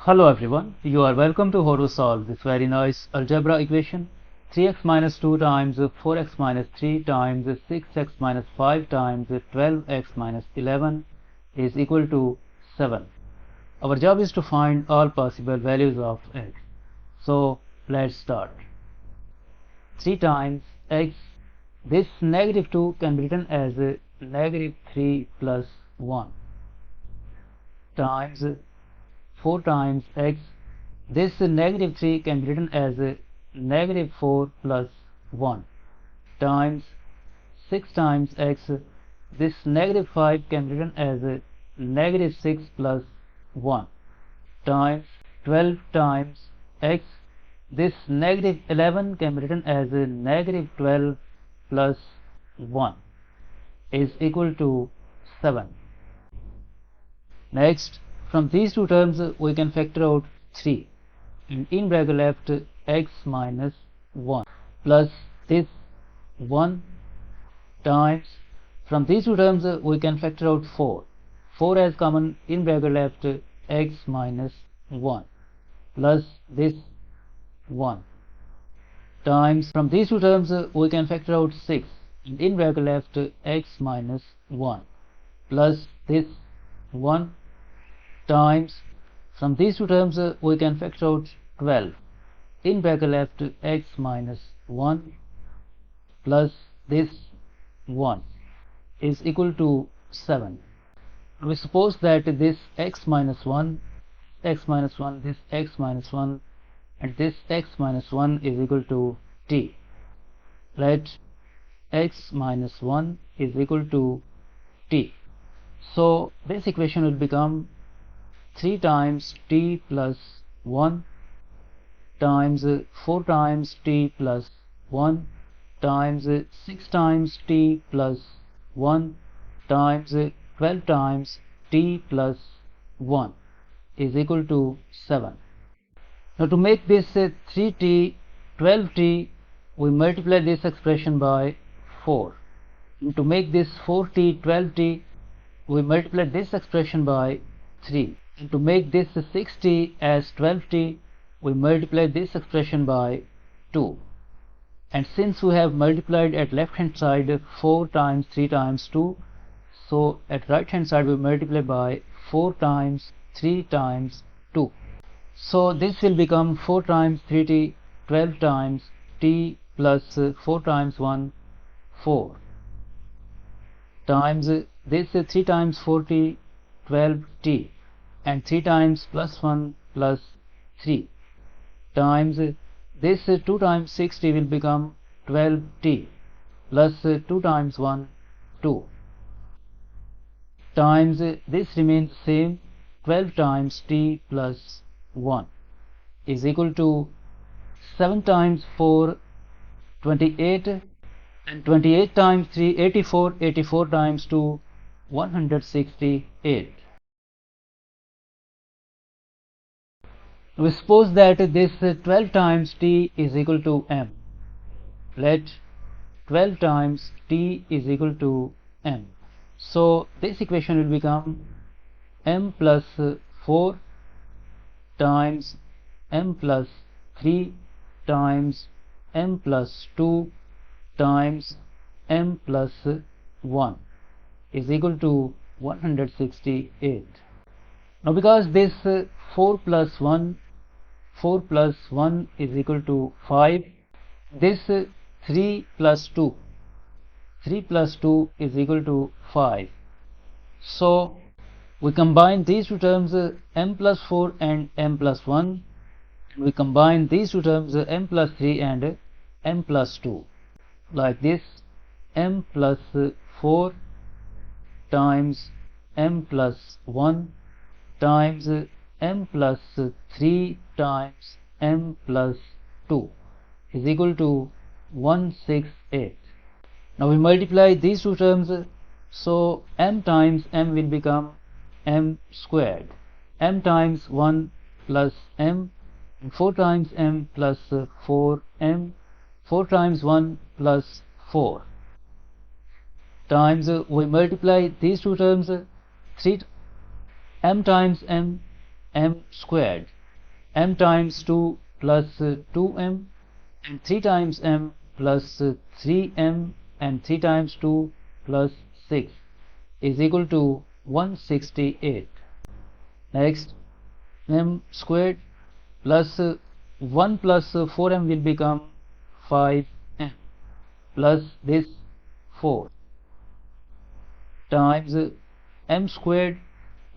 Hello everyone, you are welcome to how to solve this very nice algebra equation. 3x minus 2 times 4x minus 3 times 6x minus 5 times 12x minus 11 is equal to 7. Our job is to find all possible values of x. So let's start. 3 times x, this negative 2 can be written as negative 3 plus 1 times 4 times x, this negative 3 can be written as negative 4 plus 1 times 6 times x, this negative 5 can be written as negative 6 plus 1 times 12 times x, this negative 11 can be written as negative 12 plus 1 is equal to 7. Next, from these two terms we can factor out 3 and in bracket left x minus 1 plus this 1 times, from these two terms we can factor out 4 as common, in bracket left x minus 1 plus this 1 times, from these two terms we can factor out 6 and in bracket left x minus 1 plus this 1 times, from these two terms we can factor out 12, in bracket left x minus 1 plus this 1 is equal to 7. We suppose that this x minus 1, this x minus 1 and this x minus 1 is equal to t. Let x minus 1 is equal to t. So this equation will become 3 times t plus 1 times 4 times t plus 1 times 6 times t plus 1 times 12 times t plus 1 is equal to 7. Now to make this 3t 12t, we multiply this expression by 4. And to make this 4t 12t, we multiply this expression by 3. And to make this 6t as 12t, we multiply this expression by 2. And since we have multiplied at left hand side 4 times 3 times 2, so at right hand side we multiply by 4 times 3 times 2. So this will become 4 times 3t 12 times t plus 4 times 1 4 times this 3 times 4t 12t and 3 times plus 1 plus 3 times this 2 times 6t will become 12t plus 2 times 1 2 times this remains same 12 times t plus 1 is equal to 7 times 4 28 and 28 times 3 84, 84 times 2 168. We suppose that this 12 times t is equal to m. Let 12 times t is equal to m. So this equation will become m plus 4 times m plus 3 times m plus 2 times m plus 1 is equal to 168. Now because this 4 plus 1 is equal to 5, this 3 plus 2 is equal to 5. So we combine these two terms m plus 4 and m plus 1. We combine these two terms m plus 3 and m plus 2 like this: m plus 4 times m plus 1 times m plus 3 times m plus 2 is equal to 168. Now we multiply these two terms, so m times m will become m squared, m times 1 plus m, and 4 times m plus 4m, 4 times 1 plus 4 times we multiply these two terms 3 m times m, m squared, m times 2 plus 2m, and 3 times m plus 3m, and 3 times 2 plus 6 is equal to 168. Next, m squared plus 1 plus 4m will become 5m, plus this 4 times m squared.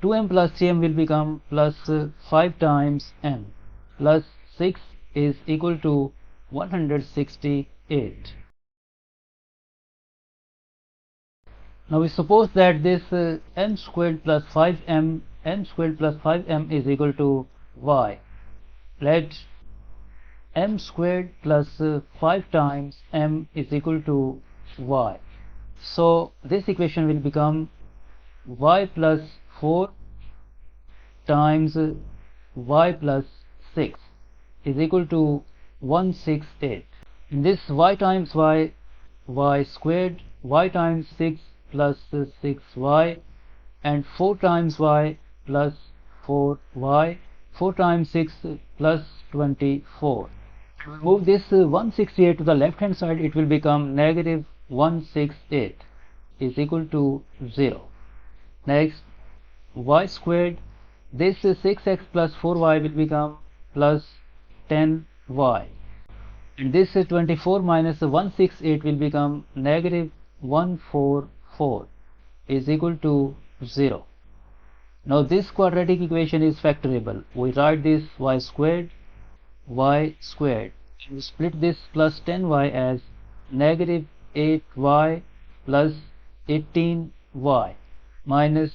2m plus 3m will become plus 5 times m, plus 6 is equal to 168. Now we suppose that this m squared plus 5m, m squared plus 5m is equal to y. Let m squared plus 5 times m is equal to y. So this equation will become y plus 4 times y plus 6 is equal to 168. In this y times y, y squared, y times 6 plus 6y, and 4 times y plus 4y, 4 times 6 plus 24. Move this 168 to the left hand side, it will become negative 168 is equal to 0. Next, y squared, this 6x plus 4y will become plus 10y, and this 24 minus 168 will become negative 144 is equal to 0. Now this quadratic equation is factorable. We write this y squared, and we split this plus 10y as negative 8y plus 18y minus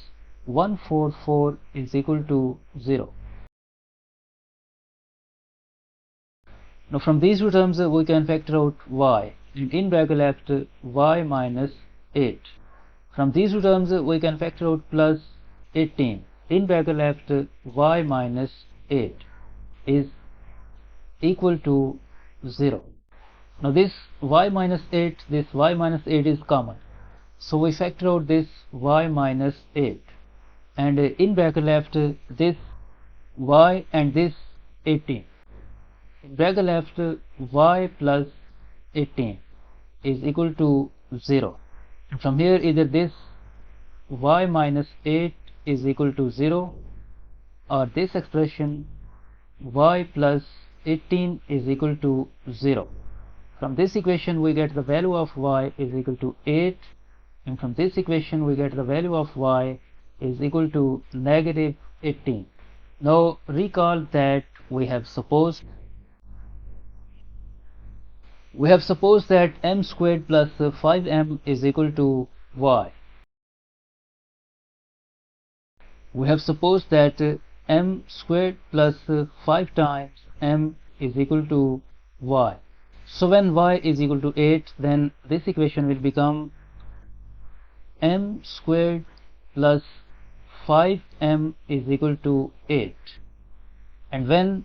144 is equal to 0. Now from these two terms we can factor out y, and in bracket left y minus 8. From these two terms we can factor out plus 18. In bracket left y minus 8 is equal to 0. Now this y minus 8, this y minus 8 is common. So we factor out this y minus 8. And in bracket left this y and this 18. In bracket left y plus 18 is equal to 0. And from here either this y minus 8 is equal to 0, or this expression y plus 18 is equal to 0. From this equation we get the value of y is equal to 8, and from this equation we get the value of y is equal to negative 18. Now recall that we have supposed that m squared plus 5m is equal to y. We have supposed that m squared plus 5 times m is equal to y. So when y is equal to 8, then this equation will become m squared plus 5m is equal to 8. And when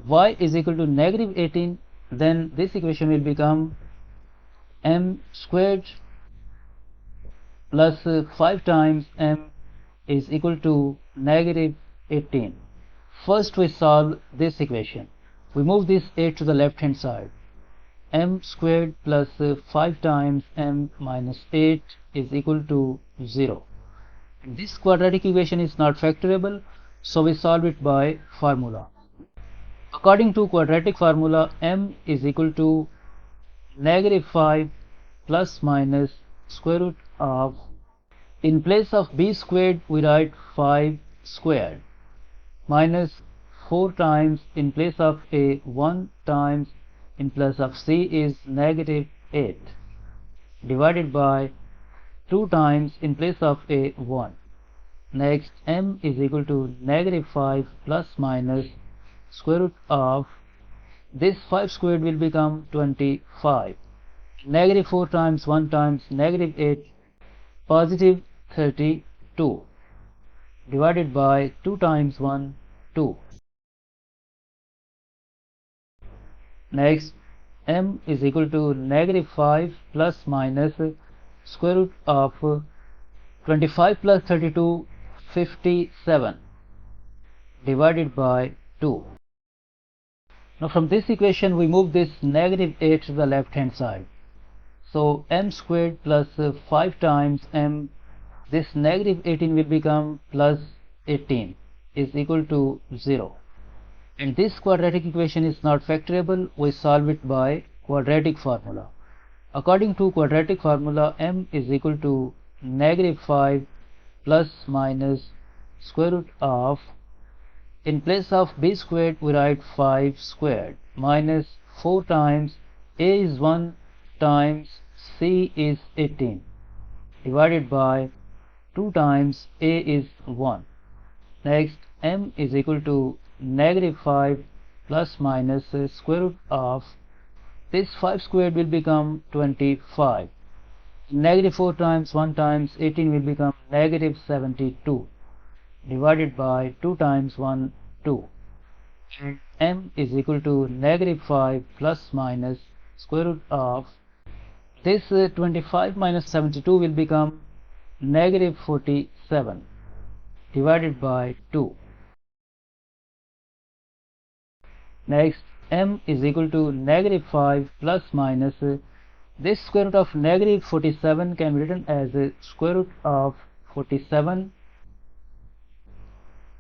y is equal to negative 18, then this equation will become m squared plus 5 times m is equal to negative 18. First we solve this equation. We move this 8 to the left hand side. M squared plus 5 times m minus 8 is equal to 0. This quadratic equation is not factorable, so we solve it by formula. According to quadratic formula, m is equal to negative 5 plus minus square root of, in place of b squared we write 5 squared, minus 4 times, in place of a 1 times, in place of c is negative 8, divided by 2 times, in place of a 1. Next, m is equal to negative 5 plus minus square root of, this 5 squared will become 25, negative 4 times 1 times negative 8, positive 32, divided by 2 times 1, 2. Next, m is equal to negative 5 plus minus square root of 25 plus 32, 57, divided by 2. Now from this equation we move this negative 8 to the left hand side. So m squared plus 5 times m, this negative 18 will become plus 18 is equal to 0. And this quadratic equation is not factorable, we solve it by quadratic formula. According to quadratic formula, m is equal to negative 5 plus minus square root of, in place of b squared we write 5 squared, minus 4 times a is 1 times c is 18, divided by 2 times a is 1. Next, m is equal to negative 5 plus minus square root of, this 5 squared will become 25. Negative 4 times 1 times 18 will become negative 72, divided by 2 times 1, 2. And m is equal to negative 5 plus minus square root of, this 25 minus 72 will become negative 47, divided by 2. Next, m is equal to negative 5 plus minus, this square root of negative 47 can be written as square root of 47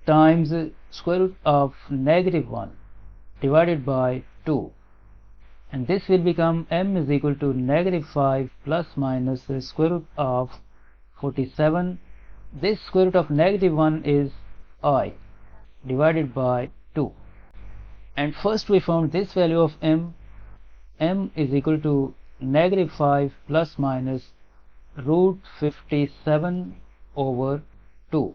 times square root of negative 1, divided by 2. And this will become m is equal to negative 5 plus minus square root of 47. This square root of negative 1 is I, divided by 2. And first we found this value of m is equal to negative 5 plus minus root 57 over 2.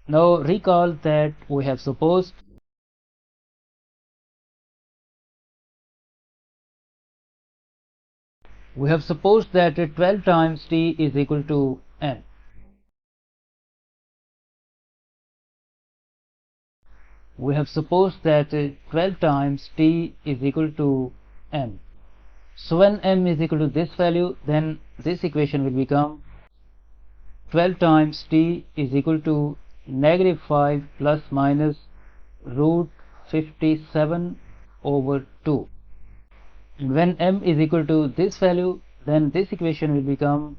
Now recall that we have supposed that 12 times t is equal to m. We have supposed that 12 times t is equal to m. So when m is equal to this value, then this equation will become 12 times t is equal to negative 5 plus minus root 57 over 2. And when m is equal to this value, then this equation will become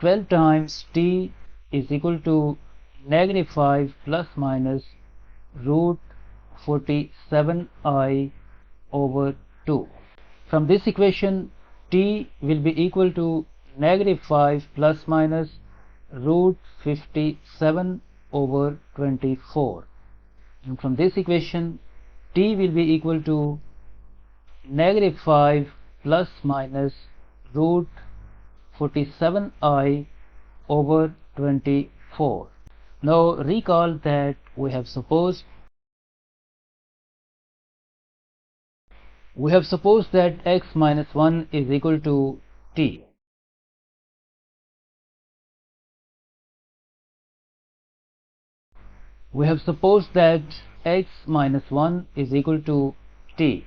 12 times t is equal to negative 5 plus minus root 47i over 2. From this equation, t will be equal to negative 5 plus minus root 57 over 24. And from this equation, t will be equal to negative 5 plus minus root 47i over 24. Now recall that we have supposed that x minus 1 is equal to t. We have supposed that x minus 1 is equal to t,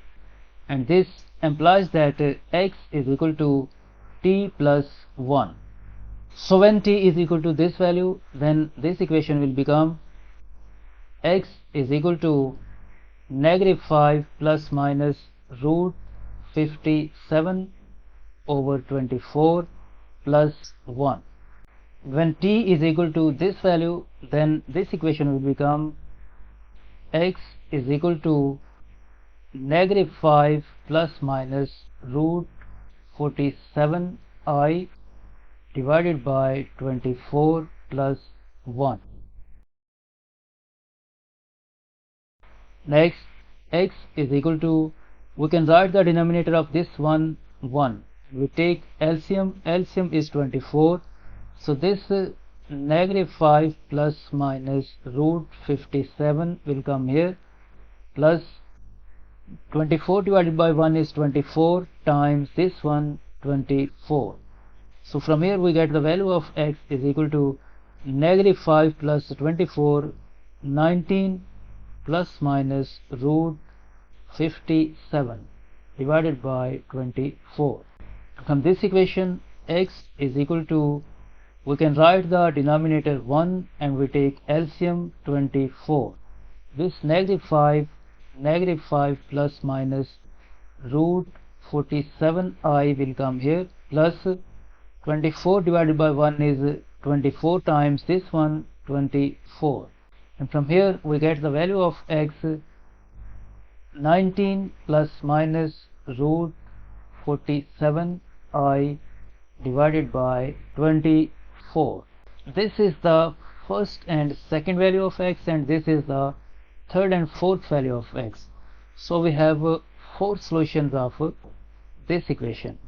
and this implies that x is equal to t plus 1. So when t is equal to this value, then this equation will become x is equal to negative 5 plus minus root 57 over 24 plus 1. When t is equal to this value, then this equation will become x is equal to negative 5 plus minus root 47i divided by 24 plus 1. Next, x is equal to, we can write the denominator of this one 1. We take LCM is 24. So this negative 5 plus minus root 57 will come here, plus 24 divided by 1 is 24 times this one 24. So from here we get the value of x is equal to negative 5 plus 24, 19 plus minus root 57 divided by 24. From this equation, x is equal to, we can write the denominator 1 and we take LCM 24. This negative 5 negative 5 plus minus root 47i will come here, plus 24 divided by 1 is 24 times this one, 24, and from here we get the value of x 19 plus minus root 47i divided by 24. This is the first and second value of x, and this is the third and fourth value of x. So we have 4 solutions of this equation.